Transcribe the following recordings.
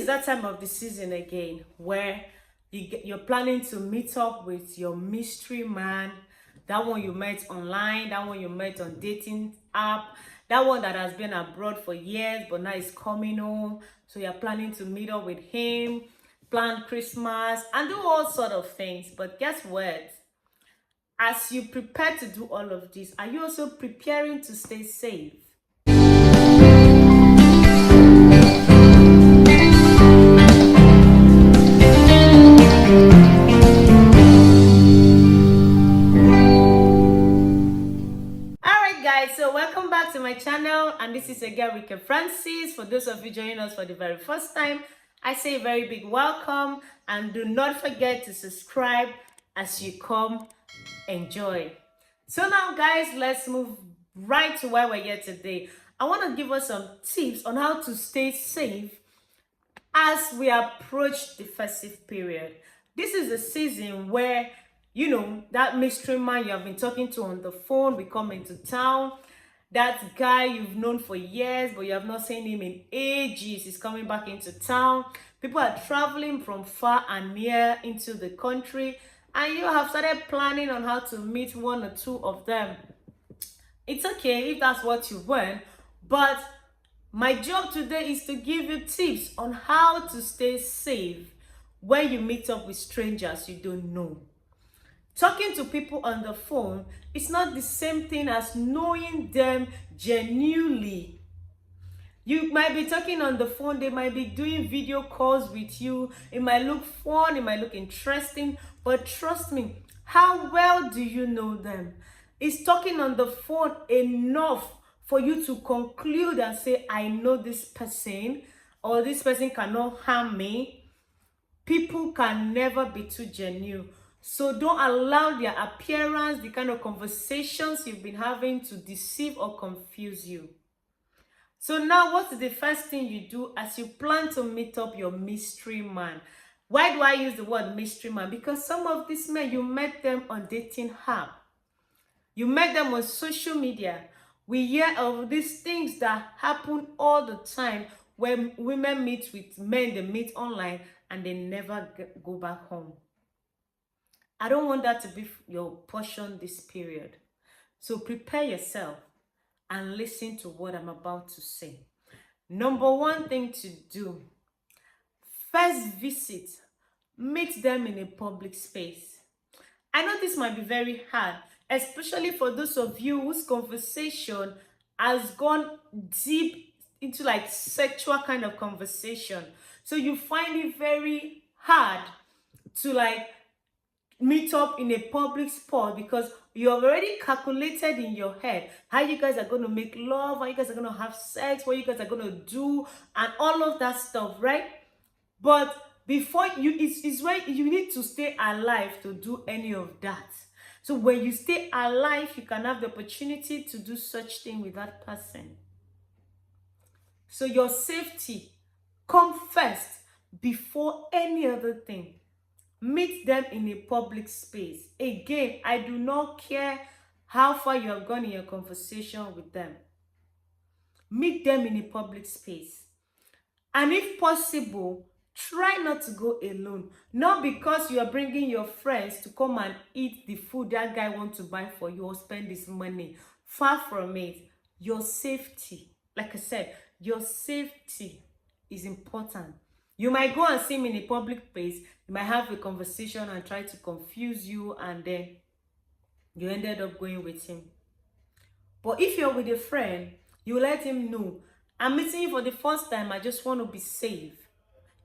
is that time of the season again where you're planning to meet up with your mystery man, that one you met online, that one you met on dating app, that one that has been abroad for years but now is coming home. So you're planning to meet up with him, plan Christmas, and do all sort of things. But guess what? As you prepare to do all of this, are you also preparing to stay safe? So welcome back to my channel, and this is again Rika Francis. For those of you joining us for the very first time, I say a very big welcome, and do not forget to subscribe as you come. Enjoy. So now guys, let's move right to why we're here today. I want to give us some tips on how to stay safe as we approach the festive period. This is a season where, you know, that mystery man you have been talking to on the phone will come into town. That guy you've known for years, but you have not seen him in ages, is coming back into town. People are traveling from far and near into the country, and you have started planning on how to meet one or two of them. It's okay if that's what you want, but my job today is to give you tips on how to stay safe when you meet up with strangers you don't know. Talking to people on the phone is not the same thing as knowing them genuinely. You might be talking on the phone, they might be doing video calls with you. It might look fun, it might look interesting, but trust me, how well do you know them? Is talking on the phone enough for you to conclude and say, I know this person, or this person cannot harm me? People can never be too genuine. So don't allow their appearance, the kind of conversations you've been having, to deceive or confuse you. So now, what's the first thing you do as you plan to meet up your mystery man? Why do I use the word mystery man? Because some of these men, you met them on dating app. You met them on social media. We hear of these things that happen all the time when women meet with men they meet online and they never go back home. I don't want that to be your portion this period. So prepare yourself and listen to what I'm about to say. Number one thing to do, first visit, meet them in a public space. I know this might be very hard, especially for those of you whose conversation has gone deep into like sexual kind of conversation. So you find it very hard to like meet up in a public spot because you have already calculated in your head how you guys are going to make love, how you guys are going to have sex, what you guys are going to do, and all of that stuff, right? But before you, it's where you need to stay alive to do any of that. So when you stay alive, you can have the opportunity to do such thing with that person. So your safety come first before any other thing. Meet them in a public space. Again, I do not care how far you have gone in your conversation with them. Meet them in a public space. And if possible, try not to go alone. Not because you are bringing your friends to come and eat the food that guy wants to buy for you or spend his money. Far from it. Your safety, like I said, your safety is important. You might go and see him in a public place. You might have a conversation and try to confuse you, and then you ended up going with him. But if you're with a friend, you let him know, I'm meeting you for the first time. I just want to be safe.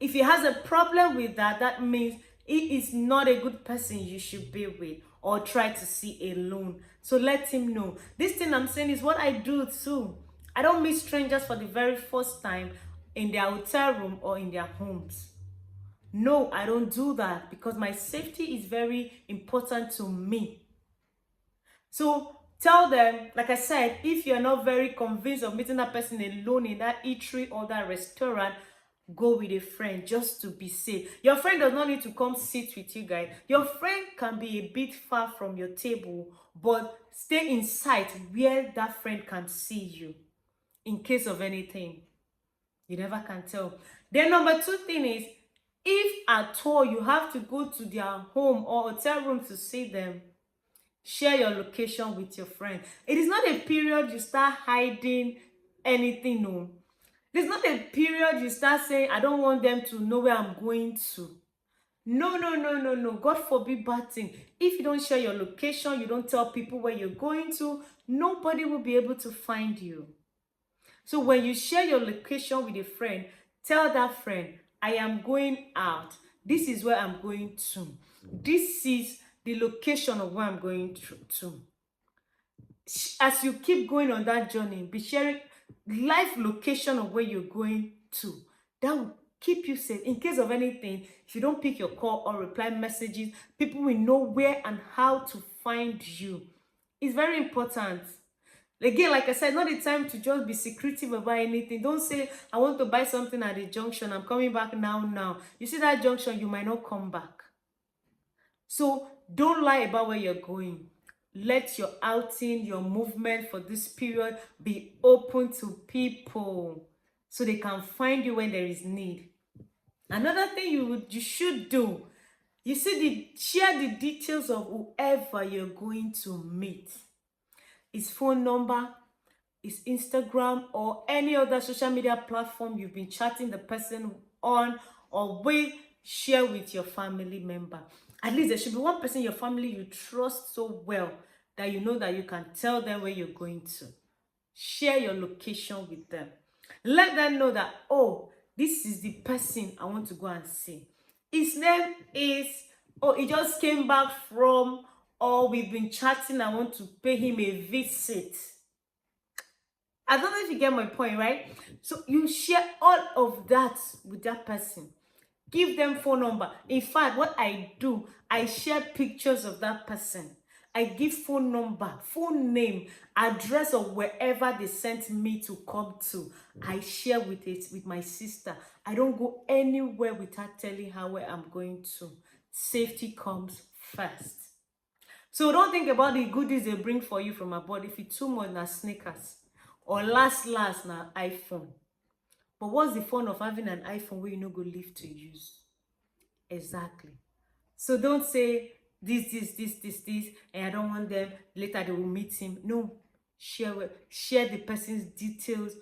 If he has a problem with that, that means he is not a good person you should be with or try to see alone. So let him know. This thing I'm saying is what I do too. I don't meet strangers for the very first time in their hotel room or in their homes. No, I don't do that because my safety is very important to me. So tell them, like I said, if you're not very convinced of meeting that person alone in that eatery or that restaurant, go with a friend just to be safe. Your friend does not need to come sit with you guys. Your friend can be a bit far from your table, but stay in sight where that friend can see you in case of anything. You never can tell. Then number two thing is, if at all you have to go to their home or hotel room to see them, share your location with your friend. It is not a period you start hiding anything. No, it's not a period you start saying, I don't want them to know where I'm going to. No, no, no, no, no. God forbid bad thing. If you don't share your location, you don't tell people where you're going to, nobody will be able to find you. So when you share your location with a friend, tell that friend, I am going out. This is where I'm going to. This is the location of where I'm going to. As you keep going on that journey, be sharing live location of where you're going to. That will keep you safe. In case of anything, if you don't pick your call or reply messages, people will know where and how to find you. It's very important. Again, like I said, not the time to just be secretive about anything. Don't say, I want to buy something at the junction. I'm coming back now. You see that junction, you might not come back. So don't lie about where you're going. Let your outing, your movement for this period be open to people so they can find you when there is need. Another thing you should do, you see, share the details of whoever you're going to meet. His phone number, his Instagram, or any other social media platform you've been chatting the person on or with, share with your family member. At least there should be one person in your family you trust so well that you know that you can tell them where you're going to. Share your location with them. Let them know that, oh, this is the person I want to go and see. His name is, oh, he just came back from, or we've been chatting, I want to pay him a visit. I don't know if you get my point, right? So you share all of that with that person. Give them phone number. In fact, what I do, I share pictures of that person. I give phone number, full name, address of wherever they sent me to come to. I share with it with my sister. I don't go anywhere without telling her where I'm going to. Safety comes first. So don't think about the goodies they bring for you from abroad. If it's too much, na sneakers. Or last na iPhone. But what's the fun of having an iPhone where you no go live to use? Exactly. So don't say this, and I don't want them. Later they will meet him. No. Share the person's details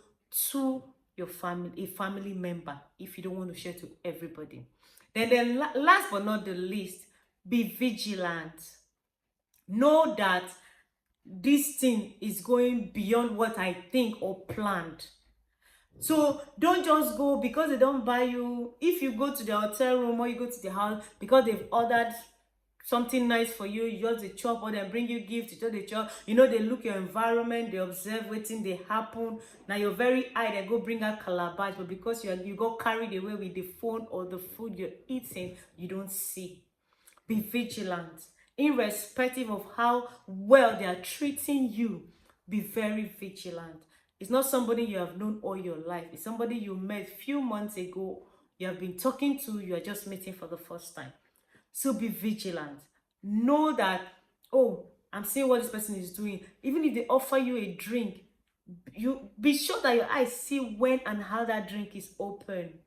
to your family, a family member, if you don't want to share to everybody. Then last but not the least, be vigilant. Know that this thing is going beyond what I think or planned. So don't just go because they don't buy you. If you go to the hotel room or you go to the house because they've ordered something nice for you, you just the chop, or they bring you gifts, you just the chop. You know, they look your environment, they observe waiting, they happen. Now you're very high, they go bring out calabash, but because you got carried away with the phone or the food you're eating, you don't see. Be vigilant. Irrespective of how well they are treating you, be very vigilant. It's not somebody you have known all your life. It's somebody you met few months ago, you have been talking to, you are just meeting for the first time. So be vigilant. Know that, oh, I'm seeing what this person is doing. Even if they offer you a drink, you be sure that your eyes see when and how that drink is open.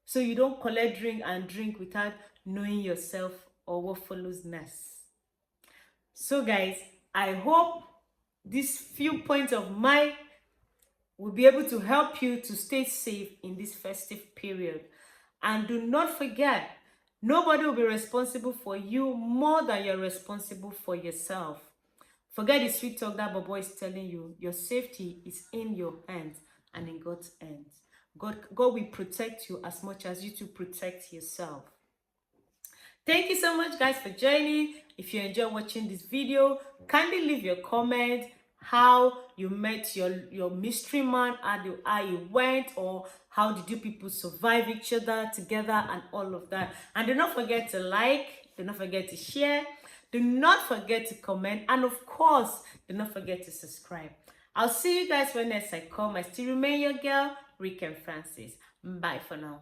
So you don't collect drink and drink without knowing yourself or what follows next. So guys, I hope these few points of mine will be able to help you to stay safe in this festive period. And do not forget, nobody will be responsible for you more than you're responsible for yourself. Forget the sweet talk that Bobo is telling you. Your safety is in your hands and in God's hands. God will protect you as much as you to protect yourself. Thank you so much, guys, for joining. If you enjoy watching this video, kindly leave your comment how you met your mystery man, how you went, or how did you people survive each other together and all of that. And do not forget to like, do not forget to share, do not forget to comment, and of course, do not forget to subscribe. I'll see you guys when next I come. I still remain your girl, Rick and Francis. Bye for now.